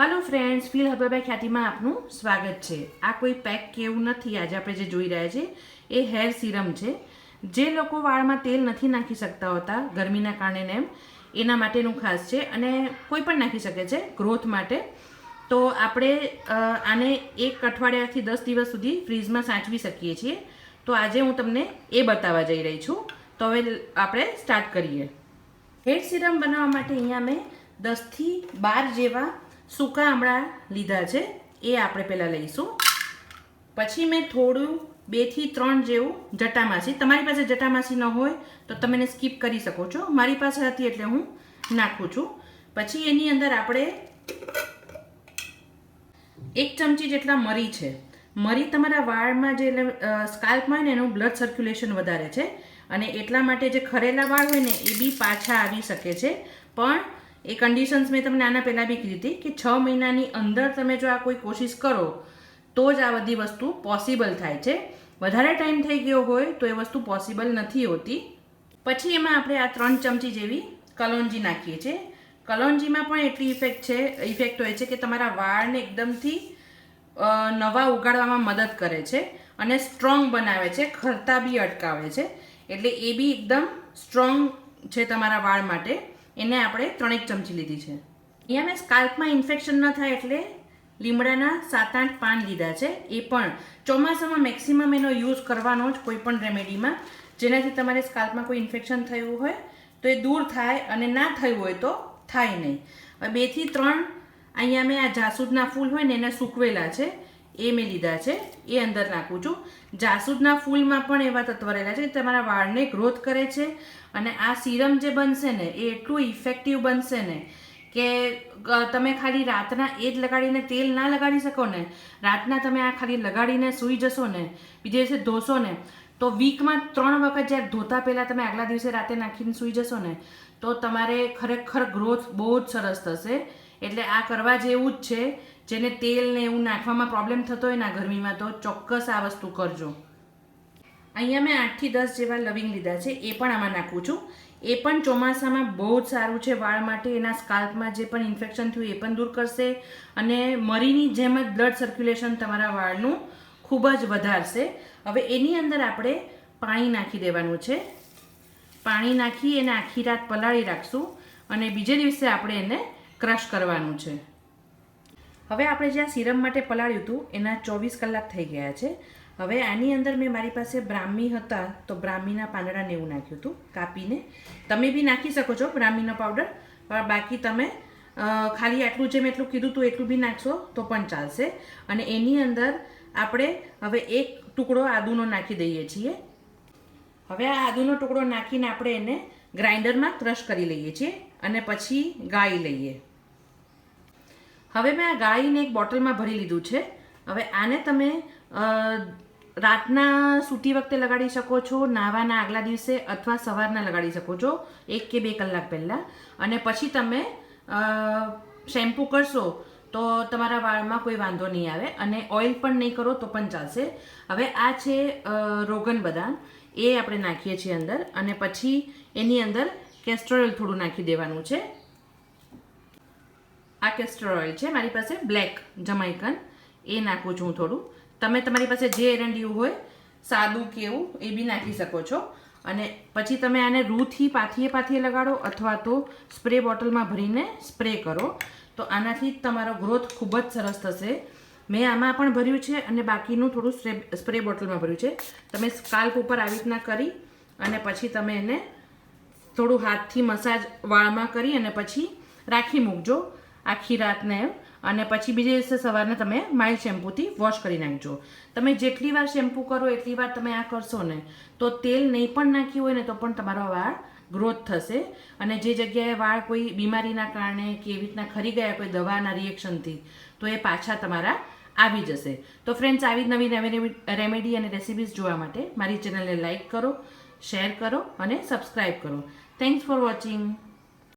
Hello friends, feel herbal ખ્યાતિમાં આપનું સ્વાગત છે। આ કોઈ પેક કે એવું નથી। આજે આપણે જે જોઈ રહ્યા છે એ હેર સિરમ છે। જે લોકો વાળમાં તેલ નથી નાખી શકતા હોતા ગરમીના કારણે ને એના માટેનું ખાસ છે અને કોઈ પણ નાખી શકે છે ગ્રોથ માટે। તો આપણે આને એક અઠવાડિયાથી 10 દિવસ સુધી ફ્રીજમાં સાચવી શકીએ છીએ। તો આજે હું તમને એ બતાવવા જઈ રહી છું। તો હવે આપણે સ્ટાર્ટ કરીએ। હેર સિરમ બનાવવા માટે અહીંયા મેં 10 થી 12 જેવા સૂકા આમળા લીધા છે। એ આપણે પહેલાં લઈશું। પછી મેં થોડું 2 થી 3 જેવું જટામાસી, તમારી પાસે જટામાસી ન હોય તો તમે એને સ્કીપ કરી શકો છો। મારી પાસે હતી એટલે હું નાખું છું। પછી એની અંદર આપણે 1 ચમચી જેટલા મરી છે। મરી તમારા વાળમાં જે સ્કાલ્પમાં હોય ને એનું બ્લડ સર્ક્યુલેશન વધારે છે અને એટલા માટે જે ખરેલા વાળ હોય ને એ બી પાછા આવી શકે છે। પણ એ કન્ડિશન્સ મેં તમને આના પહેલાં બી કીધી હતી કે 6 મહિનાની અંદર તમે જો આ કોઈ કોશિશ કરો તો જ આ બધી વસ્તુ પોસિબલ થાય છે। વધારે ટાઈમ થઈ ગયો હોય તો એ વસ્તુ પોસિબલ નથી હોતી। પછી એમાં આપણે આ 3 ચમચી જેવી કલોંજી નાખીએ છીએ। કલોંજીમાં પણ એટલી ઇફેક્ટ હોય છે કે તમારા વાળને એકદમથી નવા ઉગાડવામાં મદદ કરે છે અને સ્ટ્રોંગ બનાવે છે, ખરતા બી અટકાવે છે। એટલે એ બી એકદમ સ્ટ્રોંગ છે તમારા વાળ માટે। એને આપણે 3 ચમચી લીધી છે। અહીંયા મેં સ્કાલ્પમાં ઇન્ફેક્શન ન થાય એટલે લીમડાના 7-8 પાન લીધા છે। એ પણ ચોમાસામાં મેક્સિમમ એનો યુઝ કરવાનો જ કોઈ પણ રેમેડીમાં, જેનાથી તમારે સ્કાલ્પમાં કોઈ ઇન્ફેક્શન થયું હોય તો એ દૂર થાય અને ના થયું હોય તો થાય નહીં। હવે 2 થી 3 અહીંયા મેં આ જાસૂદના ફૂલ હોય ને એને સૂકવેલા છે એ મેં લીધા છે, એ અંદર નાખું છું। જાસૂદના ફૂલમાં પણ એવા તત્વ રહેલા છે કે તમારા વાળને ગ્રોથ કરે છે અને આ સિરમ જે બનશે ને એ એટલું ઇફેક્ટિવ બનશે ને કે તમે ખાલી રાતના એ જ લગાડીને તેલ ના લગાડી શકો ને, રાતના તમે આ ખાલી લગાડીને સૂઈ જશો ને, બીજે દિવસે ધોશો ને તો વીકમાં 3 વખત જ્યારે ધોતા પહેલાં તમે આગલા દિવસે રાતે નાખીને સૂઈ જશો ને તો તમારે ખરેખર ગ્રોથ બહુ જ સરસ થશે। એટલે આ કરવા જેવું જ છે। જેને તેલ ને એવું નાખવામાં પ્રોબ્લેમ થતો હોય ને ગરમીમાં તો ચોક્કસ આ વસ્તુ કરજો। અહીંયા મેં 8 થી 10 જેવા લવિંગ લીધા છે, એ પણ આમાં નાખું છું। એ પણ ચોમાસામાં બહુ જ સારું છે વાળ માટે। એના સ્કાલ્પમાં જે પણ ઇન્ફેક્શન થયું એ પણ દૂર કરશે અને મરીની જેમ જ બ્લડ સર્ક્યુલેશન તમારા વાળનું ખૂબ જ વધારશે। હવે એની અંદર આપણે પાણી નાખી દેવાનું છે। પાણી નાખી એને આખી રાત પલાળી રાખશું અને બીજે દિવસે આપણે એને ક્રશ કરવાનું છે। હવે આપણે જે આ સિરમ માટે પલાળ્યું હતું એના 24 કલાક થઈ ગયા છે। હવે આની અંદર મેં મારી પાસે બ્રાહ્મી હતા તો બ્રાહ્મીના પાંદડાને એવું નાખ્યું હતું કાપીને। તમે બી નાખી શકો છો બ્રાહ્મીનો પાવડર, પણ બાકી તમે ખાલી આટલું જે મેં એટલું કીધું હતું એટલું બી નાખશો તો પણ ચાલશે। અને એની અંદર આપણે હવે 1 ટુકડો આદુનો નાખી દઈએ છીએ। હવે આ આદુનો ટુકડો નાખીને આપણે એને ગ્રાઇન્ડરમાં ક્રશ કરી લઈએ છીએ અને પછી ગાળી લઈએ। હવે મેં આ ગાળીને એક બોટલમાં ભરી લીધું છે। હવે આને તમે રાતના સૂતી વખતે લગાડી શકો છો, નાહવાના આગલા દિવસે અથવા સવારના લગાડી શકો છો 1 કે 2 કલાક પહેલાં। અને પછી તમે શેમ્પૂ કરશો તો તમારા વાળમાં કોઈ વાંધો નહીં આવે અને ઓઇલ પણ નહીં કરો તો પણ ચાલશે। હવે આ છે રોગન બદામ, એ આપણે નાખીએ છીએ અંદર અને પછી એની અંદર કેસ્ટર ઓઇલ થોડું નાખી દેવાનું છે। આ કેસ્ટર ઓઇલ છે મારી પાસે બ્લેક જમાઇકન, એ નાખું છું થોડું। તમે તમારી પાસે જે એરંડિયું હોય સાદું કે એવું એ બી નાખી શકો છો। અને પછી તમે આને રૂથી પાથીએ લગાડો અથવા તો સ્પ્રે બોટલમાં ભરીને સ્પ્રે કરો તો આનાથી તમારો ગ્રોથ ખૂબ જ સરસ થશે। મેં આમાં પણ ભર્યું છે અને બાકીનું થોડું સ્પ્રે બોટલમાં ભર્યું છે। તમે સ્કાલ્પ ઉપર આવી રીતના કરી અને પછી તમે એને થોડું હાથથી મસાજ વાળમાં કરી અને પછી રાખી મૂકજો આખી રાતને અને પછી બીજે દિવસે સવારને તમે માઇલ્ડ શેમ્પૂથી વોશ કરી નાખજો। તમે જેટલી વાર શેમ્પૂ કરો એટલી વાર તમે આ કરશો ને તો તેલ નહીં પણ નાખ્યું હોય ને તો પણ તમારો વાળ ગ્રોથ થશે અને જે જગ્યાએ વાળ કોઈ બીમારીના કારણે કે એવી રીતના ખરી ગયા કોઈ દવાના રિએક્શનથી તો એ પાછા તમારા આવી જશે। તો ફ્રેન્ડ્સ, આવી નવી રેમેડી અને રેસિપીઝ જોવા માટે મારી ચેનલને લાઇક કરો, શેર કરો અને સબસ્ક્રાઈબ કરો। Thanks for watching.